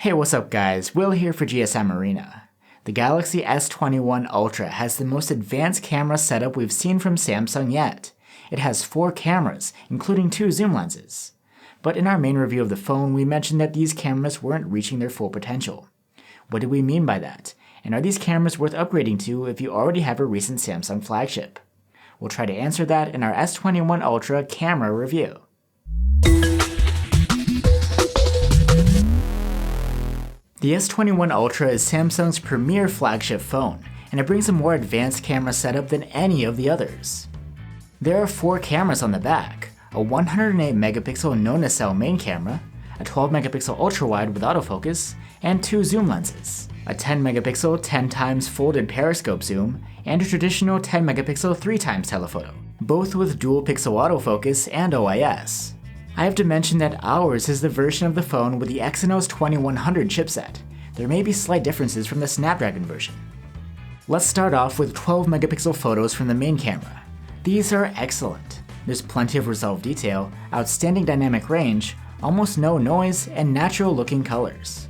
Hey, what's up guys? Will here for GSM Arena. The Galaxy S21 Ultra has the most advanced camera setup we've seen from Samsung yet. It has 4 cameras, including 2 zoom lenses. But in our main review of the phone, we mentioned that these cameras weren't reaching their full potential. What do we mean by that? And are these cameras worth upgrading to if you already have a recent Samsung flagship? We'll try to answer that in our S21 Ultra camera review. The S21 Ultra is Samsung's premier flagship phone, and it brings a more advanced camera setup than any of the others. There are 4 cameras on the back, a 108-megapixel no-nacelle main camera, a 12-megapixel ultrawide with autofocus, and 2 zoom lenses, a 10-megapixel 10x folded periscope zoom, and a traditional 10-megapixel 3x telephoto, both with dual-pixel autofocus and OIS. I have to mention that ours is the version of the phone with the Exynos 2100 chipset. There may be slight differences from the Snapdragon version. Let's start off with 12-megapixel photos from the main camera. These are excellent. There's plenty of resolved detail, outstanding dynamic range, almost no noise, and natural-looking colors.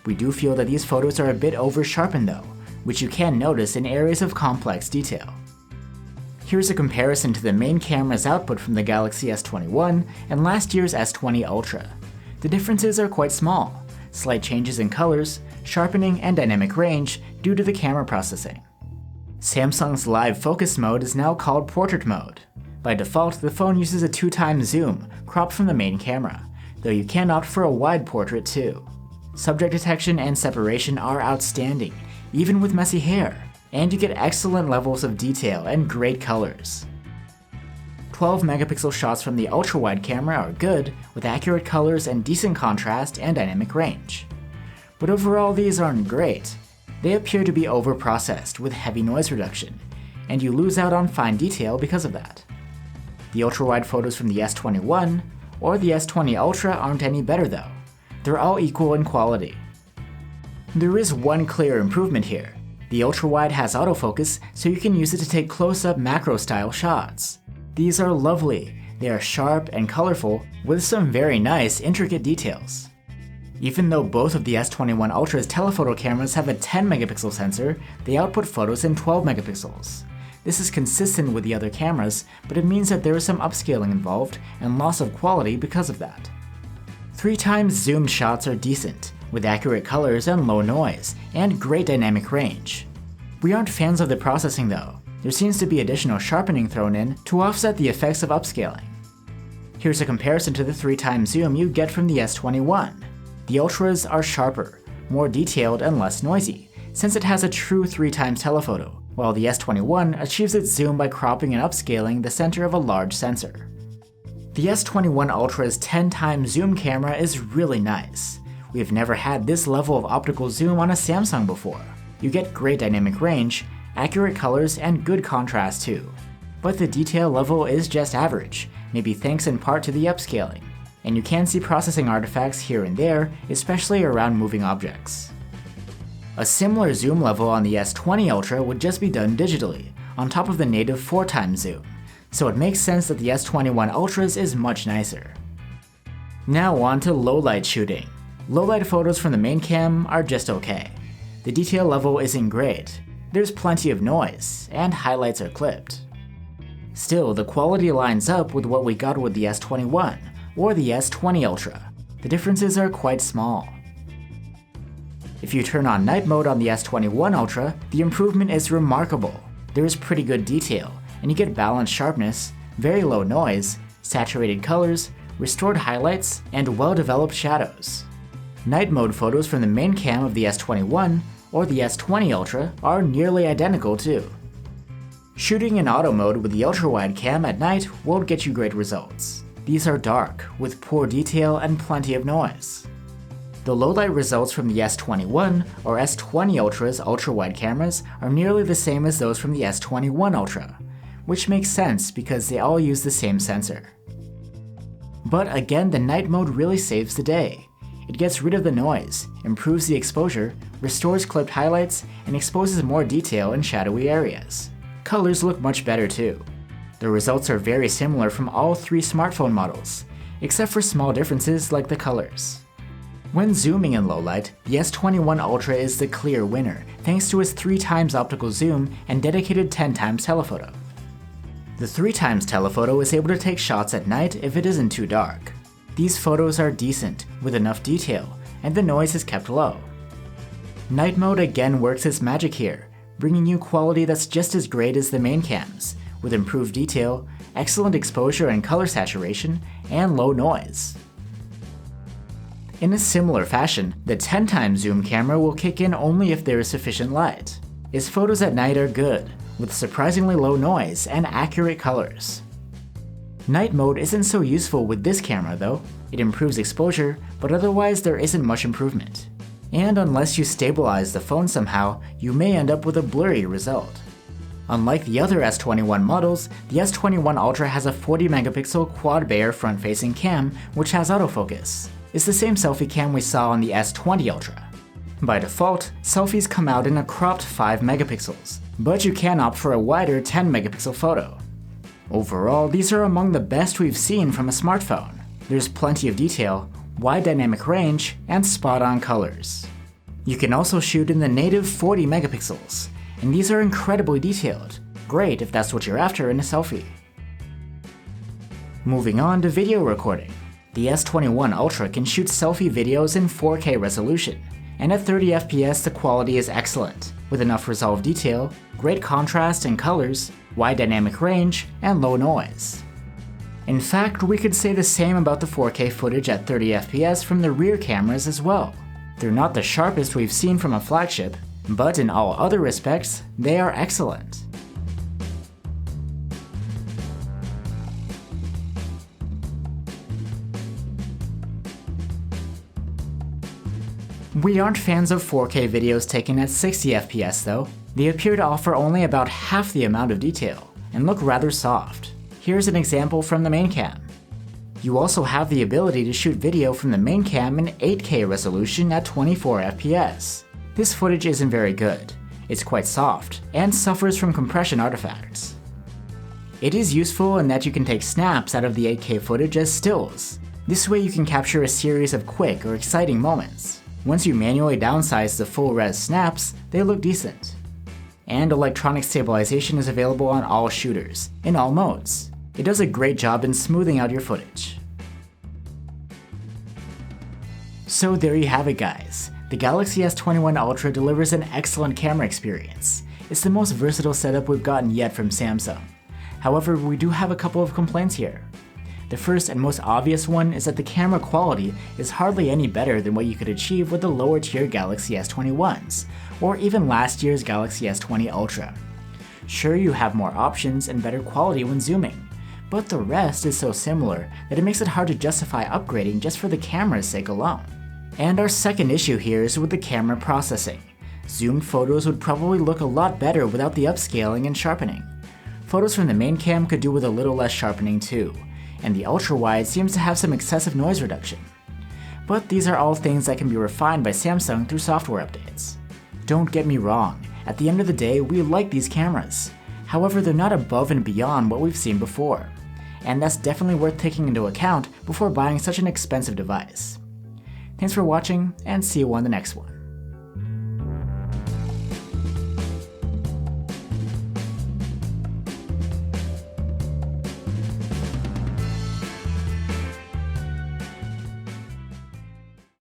We do feel that these photos are a bit over-sharpened though, which you can notice in areas of complex detail. Here's a comparison to the main camera's output from the Galaxy S21 and last year's S20 Ultra. The differences are quite small, slight changes in colors, sharpening, and dynamic range due to the camera processing. Samsung's live focus mode is now called portrait mode. By default, the phone uses a 2x zoom, cropped from the main camera, though you can opt for a wide portrait too. Subject detection and separation are outstanding, even with messy hair, and you get excellent levels of detail and great colors. 12-megapixel shots from the ultrawide camera are good, with accurate colors and decent contrast and dynamic range. But overall, these aren't great. They appear to be over-processed with heavy noise reduction, and you lose out on fine detail because of that. The ultrawide photos from the S21 or the S20 Ultra aren't any better though. They're all equal in quality. There is one clear improvement here. The ultrawide has autofocus, so you can use it to take close-up macro-style shots. These are lovely. They are sharp and colorful, with some very nice, intricate details. Even though both of the S21 Ultra's telephoto cameras have a 10-megapixel sensor, they output photos in 12 megapixels. This is consistent with the other cameras, but it means that there is some upscaling involved and loss of quality because of that. 3x zoomed shots are decent, with accurate colors and low noise, and great dynamic range. We aren't fans of the processing though. There seems to be additional sharpening thrown in to offset the effects of upscaling. Here's a comparison to the 3x zoom you get from the S21. The Ultras are sharper, more detailed, and less noisy, since it has a true 3x telephoto, while the S21 achieves its zoom by cropping and upscaling the center of a large sensor. The S21 Ultra's 10x zoom camera is really nice. We've never had this level of optical zoom on a Samsung before. You get great dynamic range, accurate colors, and good contrast too. But the detail level is just average, maybe thanks in part to the upscaling. And you can see processing artifacts here and there, especially around moving objects. A similar zoom level on the S20 Ultra would just be done digitally, on top of the native 4x zoom, so it makes sense that the S21 Ultra's is much nicer. Now on to low-light shooting. Low-light photos from the main cam are just okay. The detail level isn't great, there's plenty of noise, and highlights are clipped. Still, the quality lines up with what we got with the S21 or the S20 Ultra. The differences are quite small. If you turn on night mode on the S21 Ultra, the improvement is remarkable. There is pretty good detail, and you get balanced sharpness, very low noise, saturated colors, restored highlights, and well-developed shadows. Night mode photos from the main cam of the S21 or the S20 Ultra are nearly identical too. Shooting in auto mode with the ultrawide cam at night won't get you great results. These are dark, with poor detail and plenty of noise. The low-light results from the S21 or S20 Ultra's ultrawide cameras are nearly the same as those from the S21 Ultra, which makes sense because they all use the same sensor. But again, the night mode really saves the day. It gets rid of the noise, improves the exposure, restores clipped highlights, and exposes more detail in shadowy areas. Colors look much better too. The results are very similar from all 3 smartphone models, except for small differences like the colors. When zooming in low light, the S21 Ultra is the clear winner thanks to its 3x optical zoom and dedicated 10x telephoto. The 3x telephoto is able to take shots at night if it isn't too dark. These photos are decent, with enough detail, and the noise is kept low. Night mode again works its magic here, bringing you quality that's just as great as the main cams, with improved detail, excellent exposure and color saturation, and low noise. In a similar fashion, the 10x zoom camera will kick in only if there is sufficient light. Its photos at night are good, with surprisingly low noise and accurate colors. Night mode isn't so useful with this camera though. It improves exposure, but otherwise there isn't much improvement. And unless you stabilize the phone somehow, you may end up with a blurry result. Unlike the other S21 models, the S21 Ultra has a 40 megapixel quad-bayer front-facing cam which has autofocus. It's the same selfie cam we saw on the S20 Ultra. By default, selfies come out in a cropped 5 megapixels, but you can opt for a wider 10 megapixel photo. Overall, these are among the best we've seen from a smartphone. There's plenty of detail, wide dynamic range, and spot-on colors. You can also shoot in the native 40 megapixels, and these are incredibly detailed, great if that's what you're after in a selfie. Moving on to video recording. The S21 Ultra can shoot selfie videos in 4K resolution, and at 30 FPS the quality is excellent, with enough resolved detail, great contrast and colors, wide dynamic range, and low noise. In fact, we could say the same about the 4K footage at 30 FPS from the rear cameras as well. They're not the sharpest we've seen from a flagship, but in all other respects, they are excellent. We aren't fans of 4K videos taken at 60 FPS though. They appear to offer only about half the amount of detail, and look rather soft. Here's an example from the main cam. You also have the ability to shoot video from the main cam in 8K resolution at 24 FPS. This footage isn't very good. It's quite soft, and suffers from compression artifacts. It is useful in that you can take snaps out of the 8K footage as stills. This way you can capture a series of quick or exciting moments. Once you manually downsize the full-res snaps, they look decent. And electronic stabilization is available on all shooters, in all modes. It does a great job in smoothing out your footage. So there you have it guys. The Galaxy S21 Ultra delivers an excellent camera experience. It's the most versatile setup we've gotten yet from Samsung. However, we do have a couple of complaints here. The first and most obvious one is that the camera quality is hardly any better than what you could achieve with the lower tier Galaxy S21s, or even last year's Galaxy S20 Ultra. Sure, you have more options and better quality when zooming, but the rest is so similar that it makes it hard to justify upgrading just for the camera's sake alone. And our second issue here is with the camera processing. Zoomed photos would probably look a lot better without the upscaling and sharpening. Photos from the main cam could do with a little less sharpening too, and the Ultrawide seems to have some excessive noise reduction. But these are all things that can be refined by Samsung through software updates. Don't get me wrong, at the end of the day we like these cameras. However, they're not above and beyond what we've seen before, and that's definitely worth taking into account before buying such an expensive device. Thanks for watching, and see you on the next one.